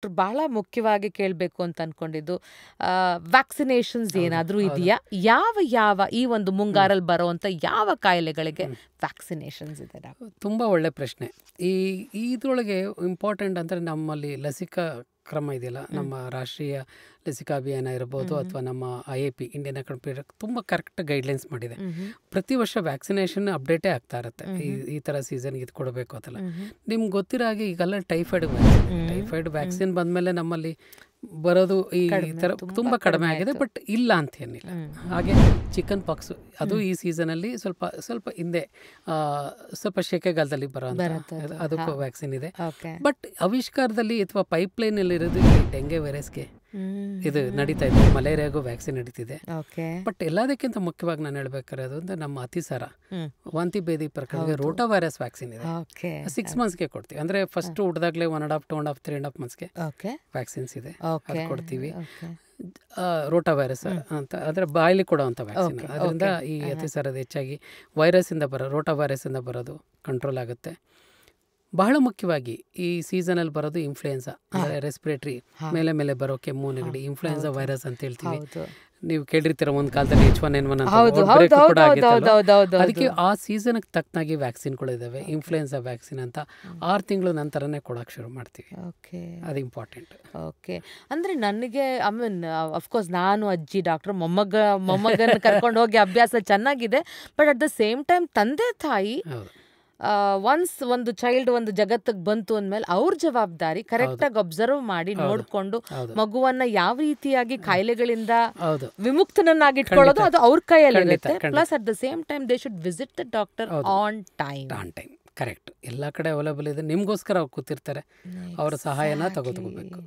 Doctor ಬಹಳ ಮುಖ್ಯವಾಗಿ ಕೇಳಬೇಕು ಅಂತ ಅನ್ಕೊಂಡಿದ್ದು, ವ್ಯಾಕ್ಸಿನೇಷನ್ಸ್ ಏನಾದರೂ ಇದೆಯಾ? ಯಾವ ಯಾವ ಈ ಒಂದು ಮುಂಗಾರಲ್ಲಿ ಬರೋವಂಥ ಯಾವ ಕಾಯಿಲೆಗಳಿಗೆ ವ್ಯಾಕ್ಸಿನೇಷನ್ಸ್ ಇದೆ ಡಾಕ್ಟರ್? ತುಂಬ ಒಳ್ಳೆ ಪ್ರಶ್ನೆ. ಇದ್ರೊಳಗೆ ಇಂಪಾರ್ಟೆಂಟ್ ಅಂದರೆ ನಮ್ಮಲ್ಲಿ ಲಸಿಕಾ ಕ್ರಮ ಇದೆಯಲ್ಲ, ನಮ್ಮ ರಾಷ್ಟ್ರೀಯ ಲಸಿಕಾ ಅಭಿಯಾನ ಇರ್ಬೋದು ಅಥವಾ ನಮ್ಮ IAP ಇಂಡಿಯನ್ ಅಕಾಡೆಮಿ ತುಂಬ ಕರೆಕ್ಟ್ ಗೈಡ್ಲೈನ್ಸ್ ಮಾಡಿದೆ. ಪ್ರತಿ ವರ್ಷ ವ್ಯಾಕ್ಸಿನೇಷನ್ ಅಪ್ಡೇಟೇ ಆಗ್ತಾ ಇರುತ್ತೆ. ಈ ಥರ ಸೀಸನ್ಗೆ ಇದು ಕೊಡಬೇಕು ಅಂತಲ್ಲ. ನಿಮ್ಗೆ ಗೊತ್ತಿರೋ ಹಾಗೆ ಈಗೆಲ್ಲ ಟೈಫಾಯ್ಡ್ ವ್ಯಾಕ್ಸಿನ್ ಬಂದಮೇಲೆ ನಮ್ಮಲ್ಲಿ ಬರೋದು ಈ ಥರ ತುಂಬ ಕಡಿಮೆ ಆಗಿದೆ, ಬಟ್ ಇಲ್ಲ ಅಂತ ಏನಿಲ್ಲ. ಹಾಗೆ ಚಿಕನ್ ಪಾಕ್ಸು ಅದು ಈ ಸೀಸನಲ್ಲಿ ಸ್ವಲ್ಪ ಹಿಂದೆ ಸ್ವಲ್ಪ ಶೆಕೆಗಾಲದಲ್ಲಿ ಬರೋ ಅದಕ್ಕೂ ವ್ಯಾಕ್ಸಿನ್ ಇದೆ. ಬಟ್ ಆವಿಷ್ಕಾರದಲ್ಲಿ ಅಥವಾ ಪೈಪ್ಲೈನಲ್ಲಿ ಇರೋದು ಈ ಡೆಂಗೆ ವೈರಸ್ಗೆ ಇದು ನಡೀತಾ ಇದೆ, ಮಲೇರಿಯಾಗೂ ವ್ಯಾಕ್ಸಿನ್ ನಡೀತಿದೆ. ಬಟ್ ಎಲ್ಲದಕ್ಕಿಂತ ಮುಖ್ಯವಾಗಿ ನಾನು ಹೇಳ್ಬೇಕಾರೋದು ಅಂದ್ರೆ ನಮ್ಮ ಅತಿಸಾರ ವಾಂತಿ ಭೇದಿ ಪ್ರಕರಣಕ್ಕೆ ರೋಟಾ ವೈರಸ್ ವ್ಯಾಕ್ಸಿನ್ ಇದೆ. 6 ಮಂತ್ಸ್ಗೆ ಕೊಡ್ತೀವಿ. ಅಂದ್ರೆ ಫಸ್ಟ್ ಹುಡ್ದಾಗ್ಲೇ 1.5, 2.5, 3.5 ಮಂತ್ಸ್ಗೆ ವ್ಯಾಕ್ಸಿನ್ಸ್ ಇದೆ, ಅದು ಕೊಡ್ತೀವಿ. ರೋಟಾ ವೈರಸ್ ಅಂತ ಅಂದ್ರೆ ಬಾಯಲ್ಲಿ ಕೊಡುವಂಥ ವ್ಯಾಕ್ಸಿನ್. ಅದರಿಂದ ಈ ಅತಿಸಾರದ ಹೆಚ್ಚಾಗಿ ರೋಟಾ ವೈರಸ್ ಇಂದ ಬರೋದು ಕಂಟ್ರೋಲ್ ಆಗುತ್ತೆ. ಬಹಳ ಮುಖ್ಯವಾಗಿ ಈ ಸೀಸನಲ್ಲಿ ಬರೋದು ಇನ್ಫ್ಲೂಯೆನ್ಸಾ, ಅಂದರೆ ರೆಸ್ಪಿರೇಟರಿ ಮೇಲೆ ಬರೋ ಕೆಮ್ಮು ನೆಗಡಿ, ಇನ್ಫ್ಲೂಯೆನ್ಸಾ ವೈರಸ್ ಅಂತ ಹೇಳ್ತೀವಿ. ನೀವು ಕೇಳಿರ್ತೀರ ಒಂದು ಕಾಲದಲ್ಲಿ H1N1 ಕೂಡ ಆಗಿತ್ತು. ಅದಕ್ಕೆ ಆ ಸೀಸನ್ಗೆ ತಕ್ಕನಾಗಿ ವ್ಯಾಕ್ಸಿನ್ಗಳಿದ್ದಾವೆ. ಇನ್ಫ್ಲೂಯೆನ್ಸಾ ವ್ಯಾಕ್ಸಿನ್ ಅಂತ 6 ತಿಂಗಳು ನಂತರನೇ ಕೊಡೋಕೆ ಶುರು ಮಾಡ್ತೀವಿ. ಅದು ಇಂಪಾರ್ಟೆಂಟ್. ಓಕೆ, ಅಂದರೆ ನನಗೆ ಅಫ್ಕೋರ್ಸ್ ನಾನು ಅಜ್ಜಿ ಡಾಕ್ಟರ್, ಮೊಮ್ಮಗನ ಕರ್ಕೊಂಡು ಹೋಗಿ ಅಭ್ಯಾಸ ಚೆನ್ನಾಗಿದೆ. But at the same time ತಂದೆ ತಾಯಿ ಒನ್ಸ್ ಒಂದು ಚೈಲ್ಡ್ ಒಂದು ಜಗತ್ತಿಗೆ ಬಂತು ಅಂದಮೇಲೆ ಅವ್ರ ಜವಾಬ್ದಾರಿ ಕರೆಕ್ಟಾಗಿ ಅಬ್ಸರ್ವ್ ಮಾಡಿ ನೋಡಿಕೊಂಡು ಮಗುವನ್ನ ಯಾವ ರೀತಿಯಾಗಿ ಕಾಯಿಲೆಗಳಿಂದ ವಿಮುಕ್ತನನ್ನಾಗಿಟ್ಕೊಳ್ಳೋದು ಅದು ಅವ್ರ ಕೈಯಲ್ಲಿರುತ್ತೆ. Plus at the same time they should visit the doctor on time. Correct. ಎಲ್ಲ ಕಡೆ ಅವೈಲೇಬಲ್ ಇದೆ, ನಿಮಗೋಸ್ಕರ ಅವ್ರು ಕೂತಿರ್ತಾರೆ, ಅವರ ಸಹಾಯನ ತಗೋಬೇಕು.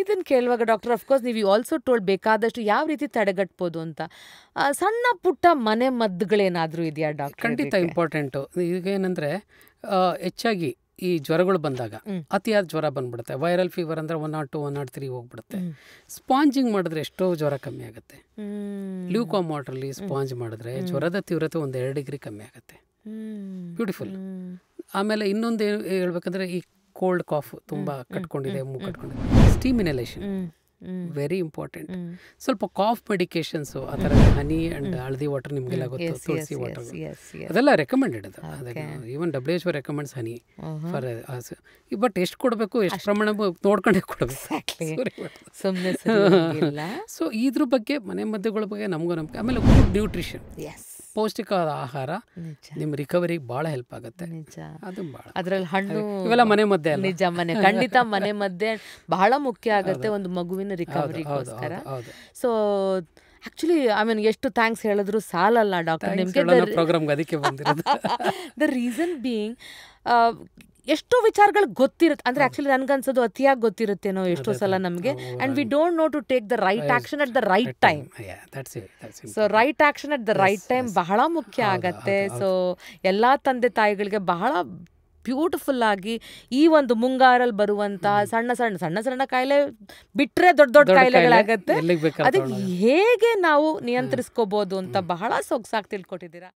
ಇದನ್ನ ಕೇಳುವಾಗ ಡಾಕ್ಟರ್ ಅಫ್ಕೋರ್ಸ್ ನೀವು ಆಲ್ಸೋ ಟೋಲ್ಡ್ ಬೇಕಾದಷ್ಟು ಯಾವ ರೀತಿ ತಡೆಗಟ್ಬೋದು ಅಂತ. ಸಣ್ಣ ಪುಟ್ಟ ಮನೆ ಮದ್ದುಗಳೇನಾದ್ರೂ ಇದೆಯಾ ಡಾಕ್ಟರ್? ಖಂಡಿತ ಇಂಪಾರ್ಟೆಂಟು. ಈಗ ಏನಂದ್ರೆ ಹೆಚ್ಚಾಗಿ ಈ ಜ್ವರಗಳು ಬಂದಾಗ ಅತಿಯಾದ ಜ್ವರ ಬಂದ್ಬಿಡುತ್ತೆ. ವೈರಲ್ ಫೀವರ್ ಅಂದ್ರೆ 102, 103 ಹೋಗ್ಬಿಡುತ್ತೆ. ಸ್ಪಾಂಜಿಂಗ್ ಮಾಡಿದ್ರೆ ಎಷ್ಟೋ ಜ್ವರ ಕಮ್ಮಿ ಆಗುತ್ತೆ. ಲ್ಯೂಕಾಮ್ ವಾಟರ್ಲಿ ಸ್ಪಾಂಜ್ ಮಾಡಿದ್ರೆ ಜ್ವರದ ತೀವ್ರತೆ 1-2 ಡಿಗ್ರಿ ಕಮ್ಮಿ ಆಗುತ್ತೆ. ಬ್ಯೂಟಿಫುಲ್. ಆಮೇಲೆ ಇನ್ನೊಂದು ಹೇಳ್ಬೇಕಂದ್ರೆ ಈ ಕೋಲ್ಡ್ ಕಾಫ್ ತುಂಬಾ ಕಟ್ಕೊಂಡಿದೆ, ಮೂಗು ಕಟ್ಕೊಂಡಿದೆ, ಸ್ಟೀಮ್ ಇನ್ಹಲೇಷನ್ ವೆರಿ ಇಂಪಾರ್ಟೆಂಟ್. ಸ್ವಲ್ಪ ಕಾಫ್ ಮೆಡಿಕೇಶನ್ಸು ಆ ಥರ ಹನಿ ಅಂಡ್ ಹಳದಿ ವಾಟರ್ ನಿಮಗೆಲ್ಲ ಗೊತ್ತು, ತುಳಸಿ ವಾಟರ್ ಅದೆಲ್ಲ ರೆಕಮೆಂಡೆಡ್. ಅದಕ್ಕೆ even WHO recommends honey for. But ಎಷ್ಟು ಕೊಡಬೇಕು, ಎಷ್ಟು ಪ್ರಮಾಣ ನೋಡ್ಕೊಂಡೇ ಕೊಡಬೇಕು. ಸೊ ಇದ್ರ ಬಗ್ಗೆ ಮನೆ ಮದ್ದುಗಳ ಬಗ್ಗೆ ನಮಗೂ ನಂಬಿಕೆ. ಆಮೇಲೆ ಗುಡ್ ನ್ಯೂಟ್ರಿಷನ್, ಪೌಷ್ಟಿಕವಾದ ಆಹಾರ ನಿಮ್ಮ ರಿಕವರಿಗೆ ಭಾಳ ಹೆಲ್ಪ್ ಆಗುತ್ತೆ. ಅದು ಭಾಳ ಅದರಲ್ಲಿ ಹಣ್ಣು ಇವೆಲ್ಲ ಮನೆ ಮದ್ದೆ. ನಿಜ, ಖಂಡಿತ ಮನೆ ಮದ್ದೆ ಬಹಳ ಮುಖ್ಯ ಆಗುತ್ತೆ ಒಂದು ಮಗುವಿನ ರಿಕವರಿಗೋಸ್ಕರ. ಸೊ ಆಕ್ಚುಲಿ ಎಷ್ಟು ಥ್ಯಾಂಕ್ಸ್ ಹೇಳಿದ್ರು ಸಾಲಲ್ಲ ಡಾಕ್ಟರ್ ನಿಮಗೆ. ಪ್ರೋಗ್ರಾಮ್ಗೆ ಅದಕ್ಕೆ ಬಂದಿರೋದು. ದ ರೀಸನ್ ಬೀಯಿಂಗ್ ಎಷ್ಟೋ ವಿಚಾರಗಳು ಗೊತ್ತಿರುತ್ತೆ. ಅಂದ್ರೆ ಆಕ್ಚುಲಿ ನನ್ಗನ್ಸೋದು ಅತಿಯಾಗಿ ಗೊತ್ತಿರುತ್ತೇನೋ ಎಷ್ಟೋ ಸಲ ನಮಗೆ. And we don't know to take the right action at the right time. So right action at the right time ಬಹಳ ಮುಖ್ಯ ಆಗತ್ತೆ. ಸೊ ಎಲ್ಲಾ ತಂದೆ ತಾಯಿಗಳಿಗೆ ಬಹಳ ಬ್ಯೂಟಿಫುಲ್ ಆಗಿ ಈ ಒಂದು ಮುಂಗಾರಲ್ಲಿ ಬರುವಂತಹ ಸಣ್ಣ ಕಾಯಿಲೆ ಬಿಟ್ರೆ ದೊಡ್ಡ ಕಾಯಿಲೆಗಳಾಗತ್ತೆ, ಅದಕ್ಕೆ ಹೇಗೆ ನಾವು ನಿಯಂತ್ರಿಸ್ಕೋಬಹುದು ಅಂತ ಬಹಳ ಸೊಗಸಾಗಿ ತಿಳ್ಕೊಟ್ಟಿದ್ದೀರಾ.